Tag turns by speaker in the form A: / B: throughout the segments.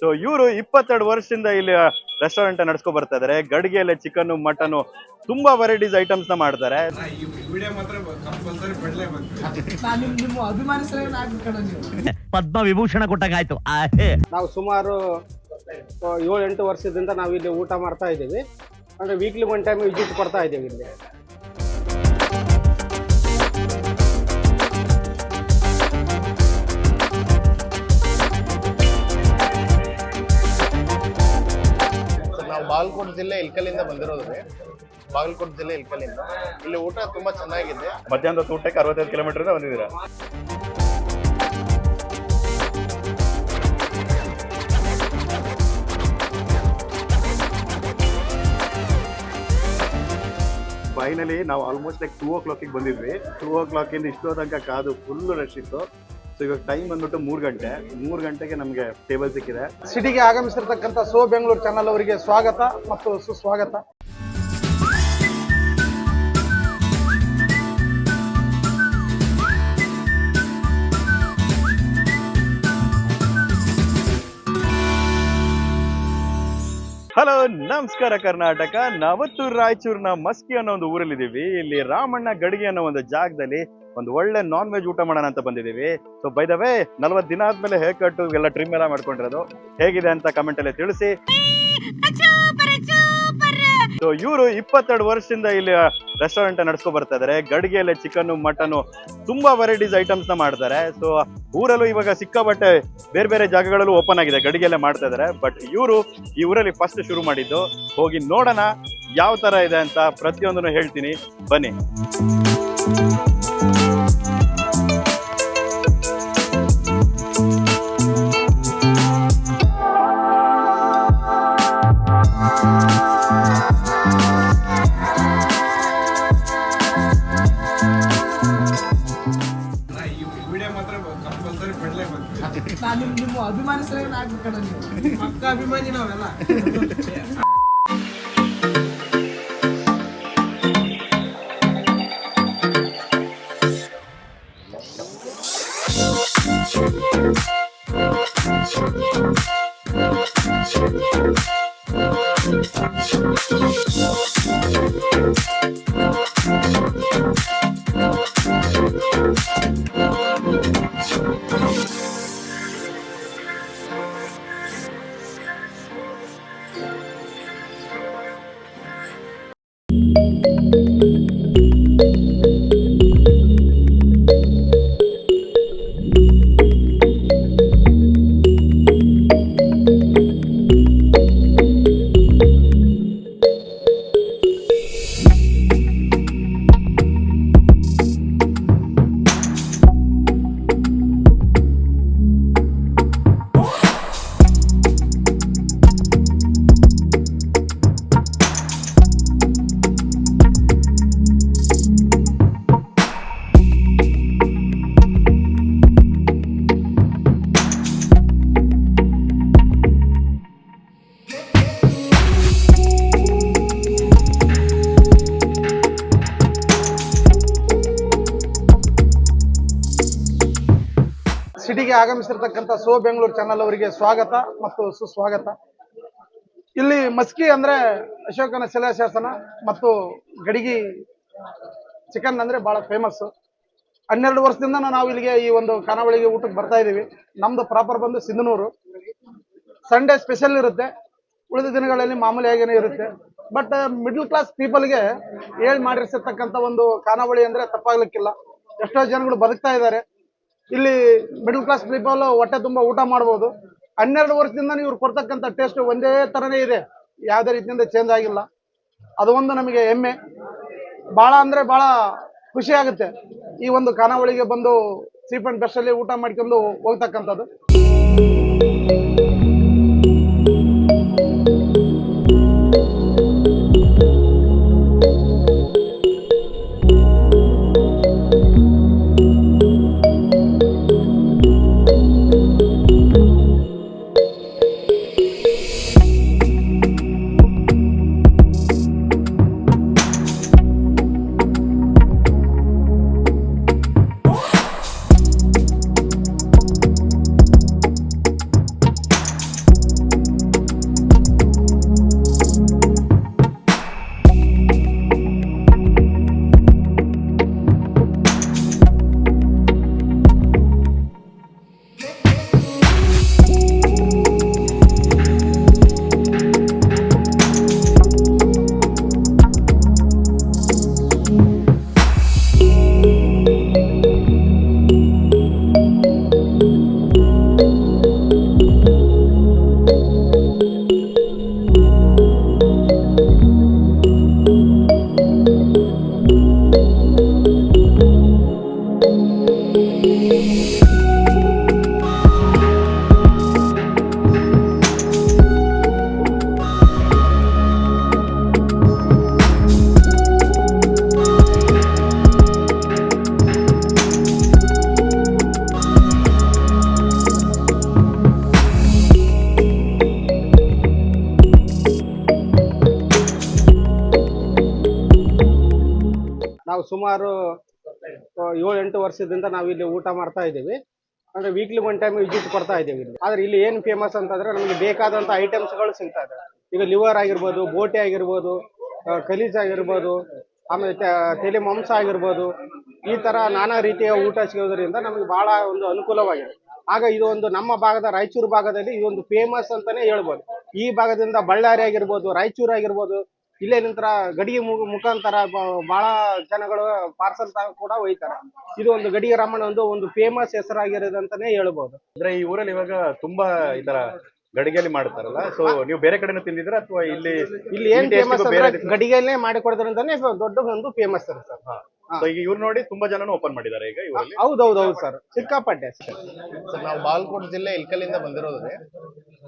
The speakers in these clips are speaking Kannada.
A: ಸೊ ಇವರು 22 ವರ್ಷದಿಂದ ಇಲ್ಲಿ ರೆಸ್ಟೋರೆಂಟ್ ನಡೆಸ್ಕೊ ಬರ್ತಾ ಇದಾರೆ. ಗಡಿಗೆಯಲ್ಲಿ ಚಿಕನ್, ಮಟನ್ ತುಂಬಾ ವೆರೈಟೀಸ್ ಐಟಮ್ಸ್ ನ ಮಾಡ್ತಾರೆ.
B: ಪದ್ಮ ವಿಭೂಷಣ ಕೊಟ್ಟಾಗಾಯ್ತು.
C: ನಾವು ಸುಮಾರು 7-8 ವರ್ಷದಿಂದ ನಾವು ಇಲ್ಲಿ ಊಟ ಮಾಡ್ತಾ ಇದ್ದೀವಿ. ಅಂದ್ರೆ ವೀಕ್ಲಿ ಒನ್ ಟೈಮ್ ವಿಸಿಟ್ ಕೊಡ್ತಾ ಇದ್ದೀವಿ ಇಲ್ಲಿ.
D: ನಾವು ಬಾಗಲಕೋಟೆ ಜಿಲ್ಲೆ ಇಲ್ಕಲಿಂದ ಬಂದಿರೋದ್ರಿ. ಬಾಗಲಕೋಟೆ ಜಿಲ್ಲೆ ಇಲ್ಕಲಿಂದ ಇಲ್ಲಿ ಊಟ ತುಂಬಾ ಚೆನ್ನಾಗಿದೆ.
A: ಮಧ್ಯಾಹ್ನದ ಊಟಕ್ಕೆ 65 ಕಿಲೋಮೀಟರ್ ಬಂದಿದ್ದೀರಾ. ಫೈನಲಿ ನಾವು ಆಲ್ಮೋಸ್ಟ್ ಲೈಕ್ 2 o'clock ಬಂದಿದ್ವಿ. 2 o'clock ಇಂದ ಇಷ್ಟೋ ತನಕ ಕಾದು ಫುಲ್ ರಶ್ ಇತ್ತು. ಸೊ ಇವಾಗ ಟೈಮ್ ಬಂದ್ಬಿಟ್ಟು 3 ಗಂಟೆಗೆ ನಮಗೆ ಟೇಬಲ್ ಸಿಕ್ಕಿದೆ.
C: ಸಿಟಿಗೆ ಆಗಮಿಸಿರ್ತಕ್ಕಂಥ ಸೋ ಬೆಂಗಳೂರು ಚಾನಲ್ ಅವರಿಗೆ ಸ್ವಾಗತ ಮತ್ತು ಸುಸ್ವಾಗತ.
A: ಹಲೋ, ನಮಸ್ಕಾರ ಕರ್ನಾಟಕ. ನಾವತ್ತು ರಾಯಚೂರಿನ ಮಸ್ಕಿ ಅನ್ನೋ ಒಂದು ಊರಲ್ಲಿದ್ದೀವಿ. ಇಲ್ಲಿ ರಾಮಣ್ಣ ಗಡಿಗೆ ಅನ್ನೋ ಒಂದು ಜಾಗದಲ್ಲಿ ಒಂದು ಒಳ್ಳೆ ನಾನ್ ವೆಜ್ ಊಟ ಮಾಡೋಣ ಅಂತ ಬಂದಿದ್ದೀವಿ. ಸೊ ಬೈ ದ ವೇ 40 ದಿನ ಆದ್ಮೇಲೆ ಹೇರ್ ಕಟ್ ಎಲ್ಲ ಟ್ರಿಮ್ ಎಲ್ಲ ಮಾಡ್ಕೊಂಡಿರೋದು. ಹೇಗಿದೆ ಅಂತ ಕಮೆಂಟ್ ಅಲ್ಲಿ ತಿಳಿಸಿ. ಸೊ ಇವರು 22 ವರ್ಷದಿಂದ ಇಲ್ಲಿ ರೆಸ್ಟೋರೆಂಟ್ ನಡೆಸ್ಕೊ ಬರ್ತಾ ಇದಾರೆ. ಗಡಿಗೆಯಲ್ಲಿ ಚಿಕನ್, ಮಟನ್ ತುಂಬಾ ವೆರೈಟೀಸ್ ಐಟಮ್ಸ್ ನ ಮಾಡ್ತಾರೆ. ಸೊ ಊರಲ್ಲೂ ಇವಾಗ ಸಿಕ್ಕಾಬಟ್ಟೆ ಬೇರೆ ಬೇರೆ ಜಾಗಗಳಲ್ಲೂ ಓಪನ್ ಆಗಿದೆ, ಗಡಿಗೆಲ್ಲ ಮಾಡ್ತಾ ಇದಾರೆ. ಬಟ್ ಇವರು ಈ ಊರಲ್ಲಿ ಫಸ್ಟ್ ಶುರು ಮಾಡಿದ್ದು. ಹೋಗಿ ನೋಡೋಣ ಯಾವ ತರ ಇದೆ ಅಂತ ಪ್ರತಿಯೊಂದನ್ನು ಹೇಳ್ತೀನಿ, ಬನ್ನಿ.
C: ನಾನು ನಿಮ್ಮ ಅಭಿಮಾನಿ ಸರಿ ಆಗ್ಬೇಕಣ್ಣ. ನೀವು ಪಕ್ಕ ಅಭಿಮಾನಿ ನಾವೆಲ್ಲ. ಸಿಟಿಗೆ ಆಗಮಿಸಿರ್ತಕ್ಕಂಥ ಸೋ ಬೆಂಗಳೂರು ಚಾನಲ್ ಅವರಿಗೆ ಸ್ವಾಗತ ಮತ್ತು ಸುಸ್ವಾಗತ. ಇಲ್ಲಿ ಮಸ್ಕಿ ಅಂದ್ರೆ ಅಶೋಕನ ಶಿಲಾಶಾಸನ ಮತ್ತು ಗಡಿಗೆ ಚಿಕನ್ ಅಂದ್ರೆ ಬಹಳ ಫೇಮಸ್. 12 ವರ್ಷದಿಂದ ನಾವು ಇಲ್ಲಿಗೆ ಈ ಒಂದು ಖಾನಾವಳಿಗೆ ಊಟಕ್ಕೆ ಬರ್ತಾ ಇದೀವಿ. ನಮ್ದು ಪ್ರಾಪರ್ ಬಂದು ಸಿಂಧನೂರು. ಸಂಡೇ ಸ್ಪೆಷಲ್ ಇರುತ್ತೆ, ಉಳಿದ ದಿನಗಳಲ್ಲಿ ಮಾಮೂಲಿಯಾಗೇನೆ ಇರುತ್ತೆ. ಬಟ್ ಮಿಡ್ಲ್ ಕ್ಲಾಸ್ ಪೀಪಲ್ಗೆ ಹೇಳಿ ಮಾಡಿರ್ಸಿರ್ತಕ್ಕಂಥ ಒಂದು ಖಾನಾವಳಿ ಅಂದ್ರೆ ತಪ್ಪಾಗ್ಲಿಕ್ಕಿಲ್ಲ. ಎಷ್ಟೋ ಜನಗಳು ಬದುಕ್ತಾ ಇದ್ದಾರೆ ಇಲ್ಲಿ. ಮಿಡಲ್ ಕ್ಲಾಸ್ ಪೀಪಲ್ ಹೊಟ್ಟೆ ತುಂಬಾ ಊಟ ಮಾಡ್ಬೋದು. 12 ವರ್ಷದಿಂದ ಇವ್ರು ಕೊಡ್ತಕ್ಕಂಥ ಟೇಸ್ಟ್ ಒಂದೇ ತರನೇ ಇದೆ, ಯಾವುದೇ ರೀತಿಯಿಂದ ಚೇಂಜ್ ಆಗಿಲ್ಲ. ಅದು ಒಂದು ನಮಗೆ ಹೆಮ್ಮೆ. ಬಹಳ ಅಂದ್ರೆ ಬಹಳ ಖುಷಿ ಆಗುತ್ತೆ ಈ ಒಂದು ಖಾನಾವಳಿಗೆ ಬಂದು ಚೀಪ್ ಅಂಡ್ ಬೆಸ್ಟ್ ಅಲ್ಲಿ ಊಟ ಮಾಡ್ಕೊಂಡು ಹೋಗ್ತಕ್ಕಂಥದ್ದು. ನಾವು ಸುಮಾರು 7-8 ವರ್ಷದಿಂದ ನಾವು ಇಲ್ಲಿ ಊಟ ಮಾಡ್ತಾ ಇದ್ದೀವಿ. ಅಂದ್ರೆ ವೀಕ್ಲಿ ಒನ್ ಟೈಮ್ ವಿಸಿಟ್ ಕೊಡ್ತಾ ಇದ್ದೀವಿ ಇಲ್ಲಿ. ಆದ್ರೆ ಇಲ್ಲಿ ಏನು ಫೇಮಸ್ ಅಂತಂದ್ರೆ ನಮಗೆ ಬೇಕಾದಂತ ಐಟಮ್ಸ್ಗಳು ಸಿಗ್ತಾ ಇದೆ. ಈಗ ಲಿವರ್ ಆಗಿರ್ಬೋದು, ಬೋಟಿ ಆಗಿರ್ಬೋದು, ಕಲೀಜ್ ಆಗಿರ್ಬೋದು, ಆಮೇಲೆ ತಲೆ ಮಾಂಸ ಆಗಿರ್ಬೋದು, ಈ ತರ ನಾನಾ ರೀತಿಯ ಊಟ ಸಿಗೋದ್ರಿಂದ ನಮಗೆ ಬಹಳ ಒಂದು ಅನುಕೂಲವಾಗಿದೆ. ಆಗ ಇದು ಒಂದು ನಮ್ಮ ಭಾಗದ ರಾಯಚೂರು ಭಾಗದಲ್ಲಿ ಇದೊಂದು ಫೇಮಸ್ ಅಂತಾನೆ ಹೇಳ್ಬೋದು. ಈ ಭಾಗದಿಂದ ಬಳ್ಳಾರಿ ಆಗಿರ್ಬೋದು, ರಾಯಚೂರು ಆಗಿರ್ಬೋದು, ಇಲ್ಲೇ ನಂತರ ಗಡಿಗೆ ಮುಖಾಂತರ ಬಹಳ ಜನಗಳು ಪಾರ್ಸಲ್ ಕೂಡ ಒಯ್ತಾರೆ. ಇದು ಒಂದು ಗಡಿಗೆ ರಾಮಣ್ಣ ಒಂದು ಫೇಮಸ್ ಹೆಸರಾಗಿರೋದಂತಾನೆ ಹೇಳ್ಬೋದು.
A: ಅಂದ್ರೆ ಈ ಊರಲ್ಲಿ ಇವಾಗ ತುಂಬಾ ಈ ತರ ಗಡಿಗೆಯಲ್ಲಿ ಮಾಡ್ತಾರಲ್ಲ, ಸೊ ನೀವು ಬೇರೆ ಕಡೆನೂ ತಿಂದಿದ್ರ ಅಥವಾ ಇಲ್ಲಿ
C: ಇಲ್ಲಿ ಏನ್ ಫೇಮಸ್ ಅಂದ್ರೆ ಗಡಿಗೆಯಲ್ಲೇ ಮಾಡಿ ಕೊಡೋದ್ರಿಂದಾನೇ ದೊಡ್ಡ ಒಂದು ಫೇಮಸ್ ಸರ್.
A: ಸೊ ಈಗ ಇವ್ರು ನೋಡಿ ತುಂಬಾ ಜನನು ಓಪನ್ ಮಾಡಿದ್ದಾರೆ ಈಗ ಇವರಲ್ಲಿ.
C: ಹೌದೌದು ಸರ್, ಸಿಕ್ಕಾಪಟ್ಟೆ
D: ಸರ್ ನಾವು ಬಾಗಲಕೋಟೆ ಜಿಲ್ಲೆ ಇಲ್ಕಲಿಂದ ಬಂದಿರೋದ್ರಿ.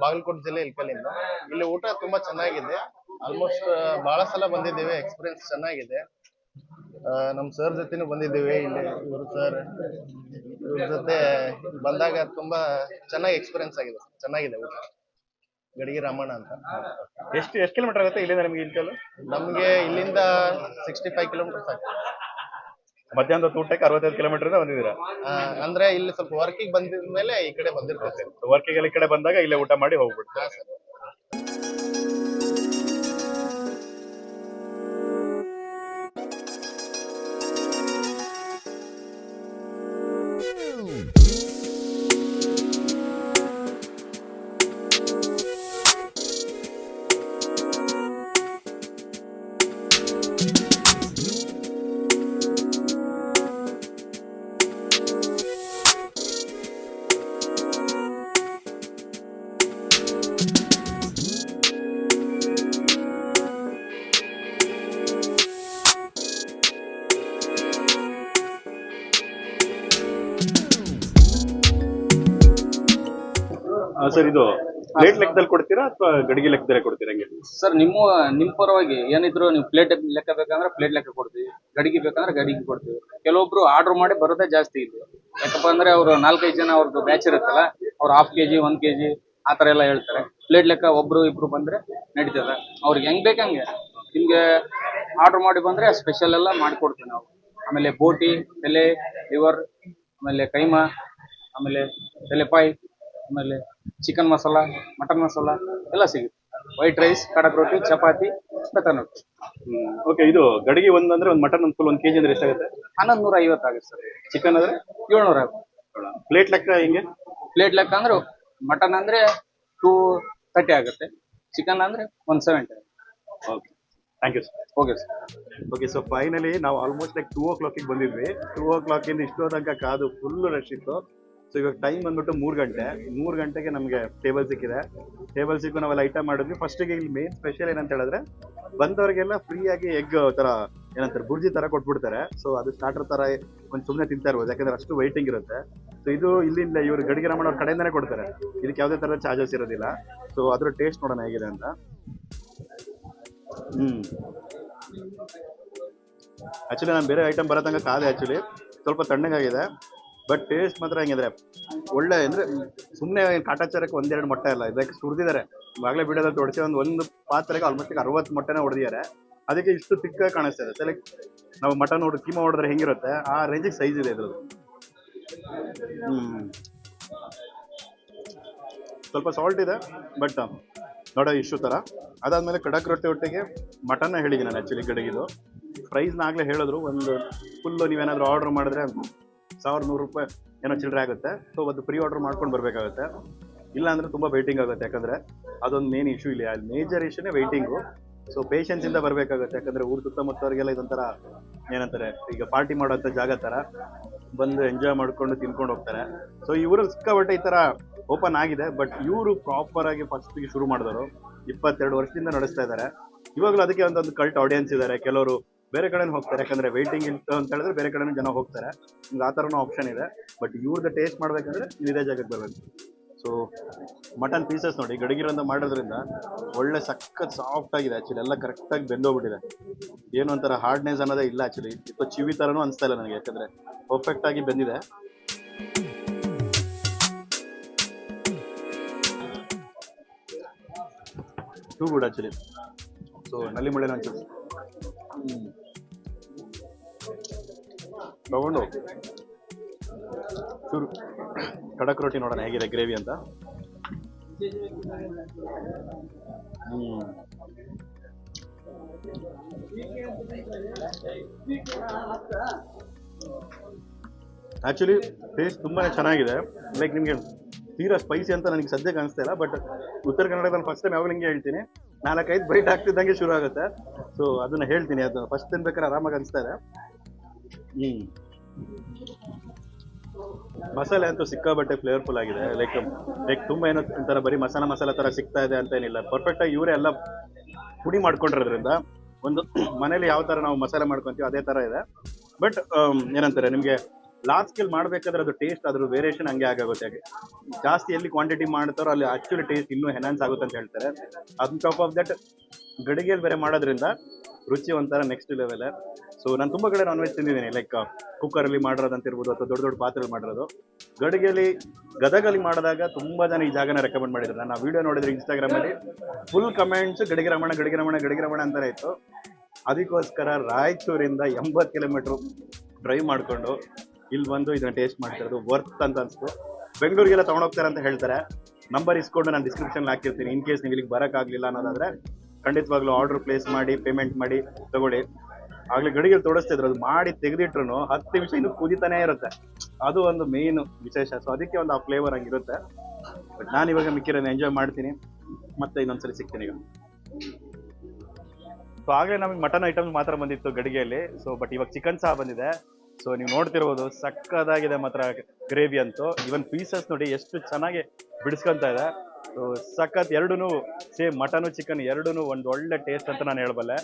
D: ಬಾಗಲಕೋಟೆ ಜಿಲ್ಲೆ ಇಲ್ಕಲಿಂದ ಇಲ್ಲಿ ಊಟ ತುಂಬಾ ಚೆನ್ನಾಗಿದೆ. ಆಲ್ಮೋಸ್ಟ್ ಬಹಳ ಸಲ ಬಂದಿದ್ದೇವೆ, ಎಕ್ಸ್ಪೀರಿಯನ್ಸ್ ಚೆನ್ನಾಗಿದೆ. ನಮ್ ಸರ್ ಜೊತೆನೂ ಬಂದಿದ್ದೇವೆ. ಇಲ್ಲಿ ಇವರು ಸರ್ ಇವ್ರ ಜೊತೆ ಬಂದಾಗ ತುಂಬಾ ಚೆನ್ನಾಗಿ ಎಕ್ಸ್ಪೀರಿಯನ್ಸ್ ಆಗಿದೆ, ಚೆನ್ನಾಗಿದೆ ಊಟ. ಗಡಿಗೆ ರಾಮಣ್ಣ ಅಂತ.
A: ಎಷ್ಟು ಕಿಲೋಮೀಟರ್ ಆಗುತ್ತೆ ಇಲ್ಲಿಂದ ನಿಮ್ಗೆ ಇಲ್ಕಲ್?
D: ನಮ್ಗೆ ಇಲ್ಲಿಂದ 65 ಕಿಲೋಮೀಟರ್ಸ್ ಆಗುತ್ತೆ.
A: ಮಧ್ಯಾಹ್ನದ ಊಟಕ್ಕೆ 65 ಕಿಲೋಮೀಟರ್ ಬಂದಿದ್ದೀರಾ?
D: ಅಂದ್ರೆ ಇಲ್ಲಿ ಸ್ವಲ್ಪ ವರ್ಕಿಗೆ ಬಂದಿದ್ಮೇಲೆ ಈ ಕಡೆ ಬಂದಿರ್ತೇವೆ.
A: ವರ್ಕಿಗೆ ಈ ಕಡೆ ಬಂದಾಗ ಇಲ್ಲೇ ಊಟ ಮಾಡಿ ಹೋಗ್ಬಿಡ್ತಾರೆ. ಸರ್ ಇದು ಪ್ಲೇಟ್ ಲೆಕ್ಕದಲ್ಲಿ ಕೊಡ್ತೀರಾ ಅಥವಾ ಗಡಿಗೆ ಲೆಕ್ಕದಲ್ಲಿ ಕೊಡ್ತೀರಾ? ಹಂಗೆ
E: ಸರ್ ನಿಮ್ಮ ಪರವಾಗಿ ಏನಿದ್ರು ನೀವು ಪ್ಲೇಟ್ ಲೆಕ್ಕ ಬೇಕಂದ್ರೆ ಪ್ಲೇಟ್ ಲೆಕ್ಕ ಕೊಡ್ತೀವಿ, ಗಡಿಗೆ ಬೇಕಂದ್ರೆ ಗಡಿಗೆ ಕೊಡ್ತೀವಿ. ಕೆಲವೊಬ್ರು ಆರ್ಡರ್ ಮಾಡಿ ಬರೋದೇ ಜಾಸ್ತಿ ಇಲ್ಲಿ. ಯಾಕಪ್ಪ ಅಂದ್ರೆ ಅವ್ರು 4-5 ಜನ ಅವ್ರದ್ದು ಬ್ಯಾಚ್ ಇರುತ್ತಲ್ಲ, ಅವ್ರು 1/2 kg 1 kg ಆ ತರ ಎಲ್ಲ ಹೇಳ್ತಾರೆ. ಪ್ಲೇಟ್ ಲೆಕ್ಕ ಒಬ್ರು ಇಬ್ರು ಬಂದ್ರೆ ನಡೀತದೆ. ಅವ್ರಿಗೆ ಹೆಂಗ್ ಬೇಕಂಗೆ ನಿಮ್ಗೆ ಆರ್ಡರ್ ಮಾಡಿ ಬಂದ್ರೆ ಸ್ಪೆಷಲ್ ಎಲ್ಲ ಮಾಡಿಕೊಡ್ತೀವಿ ನಾವು. ಆಮೇಲೆ ಬೋಟಿ, ತಲೆ, ಲಿವರ್, ಆಮೇಲೆ ಕೈಮಾ, ಆಮೇಲೆ ತಲೆಪಾಯಿ, ಆಮೇಲೆ ಚಿಕನ್ ಮಸಾಲ, ಮಟನ್ ಮಸಾಲ ಎಲ್ಲ ಸಿಗುತ್ತೆ. ವೈಟ್ ರೈಸ್, ಕಡಕ್ ರೊಟ್ಟಿ, ಚಪಾತಿ, ಬೆತನ್ ರೊಟ್ಟಿ.
A: ಓಕೆ. ಇದು ಗಡಿಗೆ ಒಂದಂದ್ರೆ ಒಂದು ಮಟನ್ ಒಂದು ಫುಲ್ 1 kg ಅಂದ್ರೆ ಎಷ್ಟಾಗುತ್ತೆ?
E: 1150 ಆಗುತ್ತೆ ಸರ್.
A: ಚಿಕನ್ ಅಂದ್ರೆ
E: 750.
A: ಪ್ಲೇಟ್ ಲೆಕ್ಕ ಹಿಂಗೆ?
E: ಪ್ಲೇಟ್ ಲೆಕ್ಕ ಅಂದ್ರೆ ಮಟನ್ ಅಂದ್ರೆ 230 ಆಗುತ್ತೆ, ಚಿಕನ್ ಅಂದ್ರೆ 170.
A: Okay, thank you sir.
E: Okay sir.
A: Okay, so finally ನಾವು ಆಲ್ಮೋಸ್ಟ್ ಲೈಕ್ 2 o'clock ಬಂದಿದ್ವಿ. 2 o'clock ಇಂದ ಇಷ್ಟೋ ತನಕ ಕಾದು ಫುಲ್ ರಶ್ ಇತ್ತು. ಸೊ ಇವಾಗ ಟೈಮ್ ಬಂದ್ಬಿಟ್ಟು 3 ಗಂಟೆ. 3 ಗಂಟೆಗೆ ನಮಗೆ ಟೇಬಲ್ ಸಿಕ್ಕಿದೆ. ಟೇಬಲ್ ಸಿಕ್ಕು ನಾವೆಲ್ಲ ಐಟಮ್ ಮಾಡಿದ್ವಿ. ಫಸ್ಟಿಗೆ ಇಲ್ಲಿ ಮೇನ್ ಸ್ಪೆಷಲ್ ಏನಂತ ಹೇಳಿದ್ರೆ ಬಂದವರಿಗೆಲ್ಲ ಫ್ರೀ ಆಗಿ ಎಗ್ ತರ ಏನಂತಾರೆ ಬುರ್ಜಿ ತರ ಕೊಟ್ಬಿಡ್ತಾರೆ. ಸೊ ಅದು ಸ್ಟಾರ್ಟರ್ ತರ ಒಂದು ಸುಮ್ಮನೆ ತಿಂತಾ ಇರ್ಬೋದು, ಯಾಕಂದ್ರೆ ಅಷ್ಟು ವೈಟಿಂಗ್ ಇರುತ್ತೆ. ಸೊ ಇದು ಇಲ್ಲಿಂದ ಇವರು ಗಡಿಗೆ ರಾಮಣ್ಣ ಅವ್ರ ಕಡೆಯಿಂದಾನೆ ಕೊಡ್ತಾರೆ. ಇದಕ್ಕೆ ಯಾವುದೇ ತರದ ಚಾರ್ಜಸ್ ಇರೋದಿಲ್ಲ. ಸೊ ಅದ್ರ ಟೇಸ್ಟ್ ನೋಡೋಣ ಹೇಗಿದೆ ಅಂತ. ಆಕ್ಚುಲಿ ನಾನು ಬೇರೆ ಐಟಮ್ ಬರೋ ತನಕ ಕಾದೆ. ಆಕ್ಚುಲಿ ಸ್ವಲ್ಪ ತಣ್ಣಗಾಗಿದೆ, ಬಟ್ ಟೇಸ್ಟ್ ಮಾತ್ರ ಹೆಂಗಿದ್ರೆ ಒಳ್ಳೆ. ಅಂದ್ರೆ ಸುಮ್ಮನೆ ಕಾಟಾಚಾರಕ್ಕೆ 1-2 ಮೊಟ್ಟೆ ಅಲ್ಲ, ಇದಕ್ಕೆ ಸುರಿದಿದ್ದಾರೆ. ಆಗಲೇ ವಿಡಿಯೋದಲ್ಲಿ ತೋರಿಸಿ ಒಂದು ಪಾತ್ರೆಗೆ ಆಲ್ಮೋಸ್ಟ್ 60 ಮೊಟ್ಟೆನ ಹೊಡೆದಿದ್ದಾರೆ. ಅದಕ್ಕೆ ಇಷ್ಟು ತಿಕ್ಕಾಗಿ ಕಾಣಿಸ್ತಾ ಇದೆ. ಲೈಕ್ ನಾವು ಮಟನ್ ಕೀಮಾ ಹೊಡೆದ್ರೆ ಹೆಂಗಿರುತ್ತೆ ಆ ರೇಂಜಿಗೆ ಸೈಜ್ ಇದೆ ಇದ್ರದ್ದು. ಸ್ವಲ್ಪ ಸಾಲ್ಟ್ ಇದೆ, ಬಟ್ ನೋಡೋ ಇಶ್ಯೂ ಥರ. ಅದಾದಮೇಲೆ ಕಡಕ್ ರೊಟ್ಟಿ ಒಟ್ಟಿಗೆ ಮಟನ್ನ ಹೇಳಿದ್ದೀನಿ ನಾನು. ಆ್ಯಕ್ಚುಲಿ ಗಡಿಗಿದು ಪ್ರೈಸ್ನ ಆಗಲೇ ಹೇಳಿದ್ರು. ಒಂದು ಫುಲ್ಲು ನೀವೇನಾದರೂ ಆರ್ಡ್ರ್ ಮಾಡಿದ್ರೆ 1100 ರೂಪಾಯಿ ಏನೋ ಚಿಲ್ಲರೆ ಆಗುತ್ತೆ. ಸೊ ಅದು ಪ್ರೀ ಆರ್ಡರ್ ಮಾಡ್ಕೊಂಡು ಬರಬೇಕಾಗುತ್ತೆ. ಇಲ್ಲ ಅಂದರೆ ತುಂಬ ವೆಯ್ಟಿಂಗ್ ಆಗುತ್ತೆ. ಯಾಕಂದರೆ ಅದೊಂದು ಮೇನ್ ಇಶ್ಯೂ ಇಲ್ಲ, ಅಲ್ಲಿ ಮೇಜರ್ ಇಶ್ಯೂನೇ ವೆಯ್ಟಿಂಗು. ಸೊ ಪೇಷನ್ಸಿಂದ ಬರಬೇಕಾಗುತ್ತೆ. ಯಾಕಂದರೆ ಊರು ಸುತ್ತಮುತ್ತವರಿಗೆಲ್ಲ ಇದೊಂಥರ ಏನಂತಾರೆ, ಈಗ ಪಾರ್ಟಿ ಮಾಡೋಂಥ ಜಾಗ ಥರ ಬಂದು ಎಂಜಾಯ್ ಮಾಡ್ಕೊಂಡು ತಿನ್ಕೊಂಡು ಹೋಗ್ತಾರೆ. ಸೊ ಇವರು ಸಿಕ್ಕಾಪಟ್ಟೆ ಈ ಥರ ಓಪನ್ ಆಗಿದೆ. ಬಟ್ ಇವರು ಪ್ರಾಪರಾಗಿ ಫಸ್ಟಿಗೆ ಶುರು ಮಾಡಿದವರು 22 ವರ್ಷದಿಂದ ನಡೆಸ್ತಾ ಇದ್ದಾರೆ. ಇವಾಗಲೂ ಅದಕ್ಕೆ ಒಂದು ಕಲ್ಟ್ ಆಡಿಯನ್ಸ್ ಇದ್ದಾರೆ. ಕೆಲವರು ಬೇರೆ ಕಡೆನೂ ಹೋಗ್ತಾರೆ, ಯಾಕಂದರೆ ವೆಯ್ಟಿಂಗ್ ಇತ್ತು ಅಂತ ಹೇಳಿದ್ರೆ ಬೇರೆ ಕಡೆನೂ ಜನ ಹೋಗ್ತಾರೆ. ನಿಮ್ಗೆ ಆ ಥರನೂ ಆಪ್ಷನ್ ಇದೆ. ಬಟ್ ಇವ್ರದ್ದು ಟೇಸ್ಟ್ ಮಾಡಬೇಕಂದ್ರೆ ನೀವು ಇದೇ ಜಾಗಕ್ಕೆ ಬರಬೇಕು. ಸೊ ಮಟನ್ ಪೀಸಸ್ ನೋಡಿ ಗಡಿಗಿರಂತ ಮಾಡೋದ್ರಿಂದ ಒಳ್ಳೆ ಸಖತ್ ಸಾಫ್ಟ್ ಆಗಿದೆ. ಆ್ಯಕ್ಚುಲಿ ಎಲ್ಲ ಕರೆಕ್ಟಾಗಿ ಬೆಂದೋಗ್ಬಿಟ್ಟಿದೆ. ಏನು ಒಂಥರ ಹಾರ್ಡ್ನೆಸ್ ಅನ್ನೋದೇ ಇಲ್ಲ. ಆ್ಯಕ್ಚುಲಿ ಇತ್ತು ಚಿವಿ ಥರನೂ ಅನಿಸ್ತಾ ಇಲ್ಲ ನನಗೆ, ಯಾಕಂದರೆ ಪರ್ಫೆಕ್ಟಾಗಿ ಬೆಂದಿದೆ. Too good actually. ಸೊ ನಲ್ಲಿ ಮುಳ್ಳೆನ ಒಂಚೂರು ತಗೊಂಡು ಚೂರು ಕಡಕ್ ರೊಟ್ಟಿ ನೋಡೋಣ ಹೇಗಿದೆ ಗ್ರೇವಿ ಅಂತ. ಆಕ್ಚುಲಿ ಟೇಸ್ಟ್ ತುಂಬಾನೇ ಚೆನ್ನಾಗಿದೆ. ಲೈಕ್ ನಿಮ್ಗೆ ತೀರಾ ಸ್ಪೈಸಿ ಅಂತ ನನಗೆ ಸದ್ಯಕ್ಕೆ ಅನಿಸ್ತಾ ಇಲ್ಲ, ಬಟ್ ಉತ್ತರ ಕನ್ನಡದಲ್ಲಿ ಫಸ್ಟ್ ಟೈಮ್ ಯಾವಾಗ ಹಿಂಗೆ ಹೇಳ್ತೀನಿ, 4-5 ಬೈಟ್ ಆಗ್ತಿದ್ದಂಗೆ ಶುರು ಆಗುತ್ತೆ. ಸೊ ಅದನ್ನ ಹೇಳ್ತೀನಿ, ಅದು ಫಸ್ಟ್ ತಿನ್ಬೇಕಾದ್ರೆ ಆರಾಮಾಗಿ ಅನಿಸ್ತಾ ಇದೆ. ಮಸಾಲೆ ಅಂತೂ ಸಿಕ್ಕಾಬಟ್ಟೆ ಫ್ಲೇವರ್ಫುಲ್ ಆಗಿದೆ. ಲೈಕ್ ತುಂಬಾ ಏನೋ ಒಂಥರ ಬರೀ ಮಸಾಲ ತರ ಸಿಗ್ತಾ ಇದೆ ಅಂತ ಏನಿಲ್ಲ. ಪರ್ಫೆಕ್ಟ್ ಆಗಿ ಇವರೇ ಎಲ್ಲ ಪುಡಿ ಮಾಡ್ಕೊಂಡಿರೋದ್ರಿಂದ ಒಂದು ಮನೇಲಿ ಯಾವ ತರ ನಾವು ಮಸಾಲೆ ಮಾಡ್ಕೊಂತೀವಿ ಅದೇ ತರ ಇದೆ. ಬಟ್ ಏನಂತಾರೆ, ನಿಮ್ಗೆ ಲಾರ್ಜ್ ಸ್ಕೇಲ್ ಮಾಡ್ಬೇಕಾದ್ರೆ ಅದು ಟೇಸ್ಟ್ ಅದ್ರ ವೇರಿಯೇಷನ್ ಹಂಗೆ ಆಗುತ್ತೆ. ಜಾಸ್ತಿ ಎಲ್ಲಿ ಕ್ವಾಂಟಿಟಿ ಮಾಡ್ತಾರೋ ಅಲ್ಲಿ ಆಕ್ಚುಲಿ ಟೇಸ್ಟ್ ಇನ್ನೂ ಎನ್ಹಾನ್ಸ್ ಆಗುತ್ತೆ ಅಂತ ಹೇಳ್ತಾರೆ. ಆನ್ ಟಾಪ್ ಆಫ್ ದಟ್ ಗಡಿಗೆಯಲ್ಲಿ ಬೇರೆ ಮಾಡೋದ್ರಿಂದ ರುಚಿ ಒಂಥರ ನೆಕ್ಸ್ಟ್ ಲೆವೆಲ್. ಸೊ ನಾನು ತುಂಬಾ ಕಡೆ ನಾನ್ ವೆಜ್ ತಿಂದಿದ್ದೀನಿ, ಲೈಕ್ ಕುಕ್ಕರಲ್ಲಿ ಮಾಡಿರೋದಂತಿರ್ಬೋದು ಅಥವಾ ದೊಡ್ಡ ದೊಡ್ಡ ಪಾತ್ರೆಯಲ್ಲಿ ಮಾಡಿರೋದು. ಗಡಿಗೆಯಲ್ಲಿ ಗದಗಲ್ಲಿ ಮಾಡಿದಾಗ ತುಂಬಾ ಜನ ಈ ಜಾಗನ ರೆಕಮೆಂಡ್ ಮಾಡಿದ್ರು. ನಾನು ಆ ವಿಡಿಯೋ ನೋಡಿದ್ರೆ ಇನ್ಸ್ಟಾಗ್ರಾಮ್ ಅಲ್ಲಿ ಫುಲ್ ಕಮೆಂಟ್ಸ್ ಗಡಿಗೆ ರಮಣ ಅಂತಾನೆ ಇತ್ತು. ಅದಕ್ಕೋಸ್ಕರ ರಾಯಚೂರಿಂದ 80 ಕಿಲೋಮೀಟರ್ ಡ್ರೈವ್ ಮಾಡ್ಕೊಂಡು ಇಲ್ಲಿ ಬಂದು ಇದನ್ನ ಟೇಸ್ಟ್ ಮಾಡ್ತಿರೋದು ವರ್ತ್ ಅಂತ ಅನ್ಸ್ತು. ಬೆಂಗಳೂರಿಗೆಲ್ಲ ತಗೊಂಡೋಗ್ತಾರೆ ಅಂತ ಹೇಳ್ತಾರೆ. ನಂಬರ್ ಇಸ್ಕೊಂಡು ನಾನು ಡಿಸ್ಕ್ರಿಪ್ಷನ್ ಹಾಕಿರ್ತೀನಿ. ಇನ್ ಕೇಸ್ ನೀವು ಇಲ್ಲಿಗೆ ಬರೋಕ್ಕಾಗಲಿಲ್ಲ ಅನ್ನೋದಾದ್ರೆ ಖಂಡಿತವಾಗ್ಲೂ ಆರ್ಡರ್ ಪ್ಲೇಸ್ ಮಾಡಿ ಪೇಮೆಂಟ್ ಮಾಡಿ ತಗೊಳ್ಳಿ. ಆಗ್ಲೇ ಗಡಿಗೆ ತೋಡಿಸ್ತಿದ್ರು, ಅದು ಮಾಡಿ ತೆಗೆದಿಟ್ರು 10 ನಿಮಿಷ ಇನ್ನು ಕುದಿತಾನೇ ಇರುತ್ತೆ. ಅದು ಒಂದು ಮೇನ್ ವಿಶೇಷ. ಸೊ ಅದಕ್ಕೆ ಒಂದು ಆ ಫ್ಲೇವರ್ ಹಂಗಿರುತ್ತೆ. ಬಟ್ ನಾನು ಇವಾಗ ಮಿಕ್ಕಿರೋದನ್ನ ಎಂಜಾಯ್ ಮಾಡ್ತೀನಿ, ಮತ್ತೆ ಇನ್ನೊಂದ್ಸರಿ ಸಿಗ್ತೀನಿ ಈಗ. ಸೊ ಆಗಲೇ ನಮಗೆ ಮಟನ್ ಐಟಮ್ಸ್ ಮಾತ್ರ ಬಂದಿತ್ತು ಗಡಿಗೆಯಲ್ಲಿ. ಸೊ ಬಟ್ ಇವಾಗ ಚಿಕನ್ ಸಹ ಬಂದಿದೆ. ಸೊ ನೀವು ನೋಡ್ತಿರ್ಬೋದು, ಸಕ್ಕದಾಗಿದೆ ಮಾತ್ರ ಗ್ರೇವಿ ಅಂತೂ. ಇವನ್ ಪೀಸಸ್ ನೋಡಿ ಎಷ್ಟು ಚೆನ್ನಾಗಿ ಬಿಡಿಸ್ಕೊಂತ ಇದೆ. ಸೊ ಸಖತ್, ಎರಡೂ ಸೇಮ್ ಮಟನು ಚಿಕನ್ ಎರಡೂ ಒಂದು ಒಳ್ಳೆ ಟೇಸ್ಟ್ ಅಂತ ನಾನು ಹೇಳಬಲ್ಲೆ.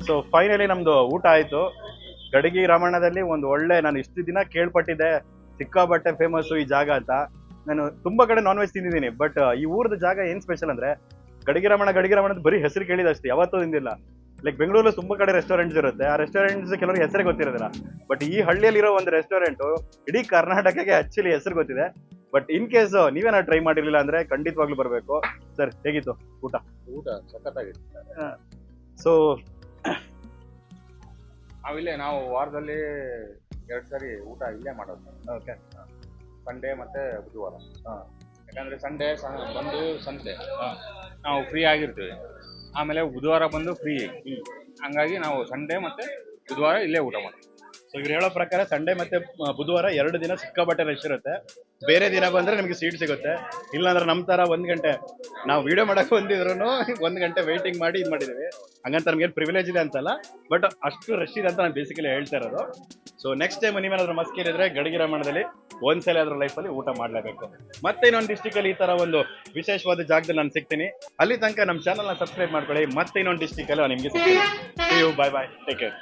A: ಸೊ ಫೈನಲಿ ನಮ್ದು ಊಟ ಆಯ್ತು. ಗಡಿಗೆ ರಾಮಣ್ಣದಲ್ಲಿ ಒಂದು ಒಳ್ಳೆ, ನಾನು ಇಷ್ಟು ದಿನ ಕೇಳ್ಪಟ್ಟಿದ್ದೆ ಸಿಕ್ಕಾಬಟ್ಟೆ ಫೇಮಸ್ ಈ ಜಾಗ ಅಂತ. ನಾನು ತುಂಬಾ ಕಡೆ ನಾನ್ ವೆಜ್ ತಿಂದಿದ್ದೀನಿ, ಬಟ್ ಈ ಊರದ ಜಾಗ ಏನ್ ಸ್ಪೆಷಲ್ ಅಂದ್ರೆ ಗಡಿಗೆ ರಮಣ ಬರೀ ಹೆಸರು ಕೇಳಿದಷ್ಟೇ, ಯಾವತ್ತೂ ತಿಂದಿಲ್ಲ. ಲೈಕ್ ಬೆಂಗಳೂರಲ್ಲಿ ತುಂಬಾ ಕಡೆ ರೆಸ್ಟೋರೆಂಟ್ಸ್ ಇರುತ್ತೆ, ಆ ರೆಸ್ಟೋರೆಂಟ್ಸ್ ಕೆಲವರು ಹೆಸರೇ ಗೊತ್ತಿರೋದಿಲ್ಲ. ಬಟ್ ಈ ಹಳ್ಳಿಯಲ್ಲಿರೋ ಒಂದು ರೆಸ್ಟೋರೆಂಟ್ ಇಡೀ ಕರ್ನಾಟಕಕ್ಕೆ ಆಕ್ಚುಲಿ ಹೆಸರು ಗೊತ್ತಿದೆ. ಬಟ್ ಇನ್ ಕೇಸ್ ನೀವೇನ ಟ್ರೈ ಮಾಡಿರ್ಲಿಲ್ಲ ಅಂದ್ರೆ ಖಂಡಿತವಾಗ್ಲೂ ಬರ್ಬೇಕು. ಸರ್ ಹೇಗಿತ್ತು ಊಟ?
D: ಊಟ ಸಖತ್ತಾಗಿತ್ತು.
A: ಸೊ
E: ನಾವು ವಾರದಲ್ಲಿ 2 ಸಾರಿ ಊಟ ಇಲ್ಲೇ ಮಾಡೋದು.
A: ಓಕೆ,
E: ಸಂಡೇ ಮತ್ತೆ ಬುಧವಾರ. ಯಾಕಂದ್ರೆ ಸಂಡೇ ಬಂದು ಸಂತೆ ನಾವು ಫ್ರೀ ಆಗಿರ್ತೀವಿ, ಆಮೇಲೆ ಬುಧವಾರ ಬಂದು ಫ್ರೀ. ಹಂಗಾಗಿ ನಾವು ಸಂಡೇ ಮತ್ತೆ ಬುಧವಾರ ಇಲ್ಲೇ ಊಟ ಮಾಡ್ತೀವಿ.
A: ಸೊ ಇವ್ರು ಹೇಳೋ ಪ್ರಕಾರ ಸಂಡೇ ಮತ್ತೆ ಬುಧವಾರ 2 ದಿನ ಸಿಕ್ಕಾಬಟ್ಟೆ ರಶ್ ಇರುತ್ತೆ. ಬೇರೆ ದಿನ ಬಂದ್ರೆ ನಿಮ್ಗೆ ಸೀಟ್ ಸಿಗುತ್ತೆ. ಇಲ್ಲಾಂದ್ರೆ ನಮ್ಮ ತರ 1 ಗಂಟೆ ನಾವು ವಿಡಿಯೋ ಮಾಡಕ್ ಬಂದಿದ್ರು 1 ಗಂಟೆ ವೇಟಿಂಗ್ ಮಾಡಿ ಇದು ಮಾಡಿದೀವಿ. ಹಂಗಂತ ನಮ್ಗೆ ಪ್ರಿವಿಲೇಜ್ ಇದೆ ಅಂತಲ್ಲ, ಬಟ್ ಅಷ್ಟು ರಶ್ ಇದೆ ಅಂತ ನಾನು ಬೇಸಿಕಲಿ ಹೇಳ್ತಾ ಇರೋದು. ಸೊ ನೆಕ್ಸ್ಟ್ ಟೈಮ್ ನೀವೇನಾದ್ರೂ ಮಸ್ಕೇರಿದ್ರೆ ಗಡಿಗೆ ರಾಮಣ್ಣದಲ್ಲಿ ಒಂದ್ಸಲ ಆದ್ರೂ ಲೈಫಲ್ಲಿ ಊಟ ಮಾಡ್ಲೇಬೇಕು. ಮತ್ತೆ ಇನ್ನೊಂದು ಡಿಸ್ಟಿಕ್ ಅಲ್ಲಿ ಈ ತರ ಒಂದು ವಿಶೇಷವಾದ ಜಾಗದಲ್ಲಿ ನಾನು ಸಿಗ್ತೀನಿ. ಅಲ್ಲಿ ತನಕ ನಮ್ಮ ಚಾನಲ್ನ ಸಬ್ಸ್ಕ್ರೈಬ್ ಮಾಡ್ಕೊಳ್ಳಿ. ಮತ್ತೆ ಇನ್ನೊಂದು ಡಿಸ್ಟಿಕ್ ಅಲ್ಲಿ ನಿಮ್ಗೆ ಸಿಗ್ತೀನಿ. ಬಾಯ್ ಬಾಯ್, ಟೇಕ್ ಕೇರ್.